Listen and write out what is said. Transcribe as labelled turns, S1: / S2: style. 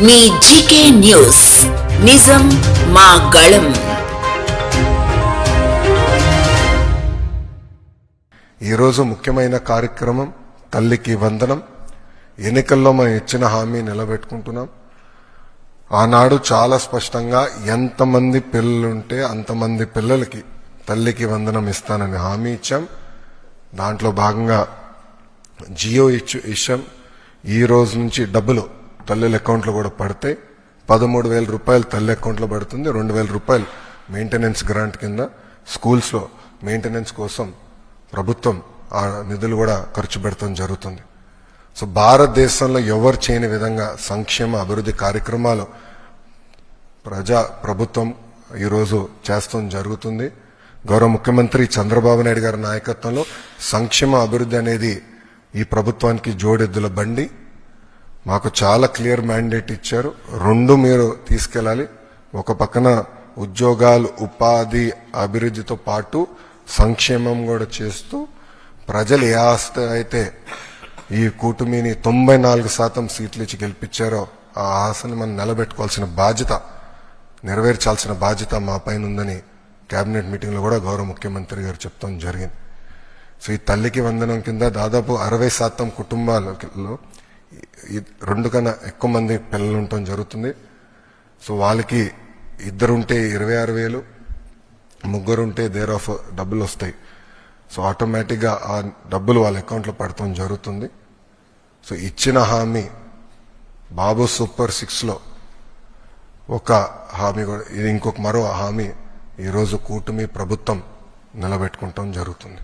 S1: మీ GK news నిజం మా గళం.
S2: ఈరోజు ముఖ్యమైన కార్యక్రమం తల్లికి వందనం. ఎన్నికల్లో మనం ఇచ్చిన హామీ నిలబెట్టుకుంటున్నాం. ఆనాడు చాలా స్పష్టంగా ఎంతమంది పిల్లలుంటే అంతమంది పిల్లలకి తల్లికి వందనం ఇస్తానని హామీ ఇచ్చాం. దాంట్లో భాగంగా జియో ఇచ్చాం. ఈ రోజు నుంచి డబ్బులు తల్లుల అకౌంట్లో కూడా పడితే 13,000 రూపాయలు తల్లి అకౌంట్లో పడుతుంది. 2,000 రూపాయలు మెయింటెనెన్స్ గ్రాంట్ కింద స్కూల్స్లో మెయింటెనెన్స్ కోసం ప్రభుత్వం ఆ నిధులు కూడా ఖర్చు పెడతాం జరుగుతుంది. సో భారతదేశంలో ఎవరు చేయని విధంగా సంక్షేమ అభివృద్ధి కార్యక్రమాలు ప్రభుత్వం ఈరోజు చేస్తాం జరుగుతుంది. గౌరవ ముఖ్యమంత్రి చంద్రబాబు నాయుడు గారి నాయకత్వంలో సంక్షేమ అభివృద్ధి అనేది ఈ ప్రభుత్వానికి జోడెద్దుల బండి. మాకు చాలా క్లియర్ మ్యాండేట్ ఇచ్చారు. రెండు మీరు తీసుకెళ్ళాలి. ఒక పక్కన ఉద్యోగాలు, ఉపాధి, అభివృద్ధితో పాటు సంక్షేమం కూడా చేస్తూ ప్రజలు ఏ ఆస్తి అయితే ఈ కూటమిని 94% సీట్లు ఇచ్చి గెలిపించారో ఆ ఆశని మనం నిలబెట్టుకోవాల్సిన బాధ్యత, నెరవేర్చాల్సిన బాధ్యత మా పైన ఉందని కేబినెట్ మీటింగ్లో కూడా గౌరవ ముఖ్యమంత్రి గారు చెప్తాం జరిగింది. సో ఈ తల్లికి వందనం కింద దాదాపు 60% కుటుంబాలలో 2 కన్నా ఎక్కువ మంది పిల్లలు ఉండటం జరుగుతుంది. సో వాళ్ళకి ఇద్దరుంటే 26,000, ముగ్గురుంటే దేర్ ఆఫ్ డబ్బులు వస్తాయి. సో ఆటోమేటిక్గా ఆ డబ్బులు వాళ్ళ అకౌంట్లో పడటం జరుగుతుంది. సో ఇచ్చిన హామీ బాబు సూపర్ 6లో ఒక హామీ కూడా, ఇది ఇంకొక మరో హామీ ఈరోజు కూటమి ప్రభుత్వం నిలబెట్టుకుంటాం జరుగుతుంది.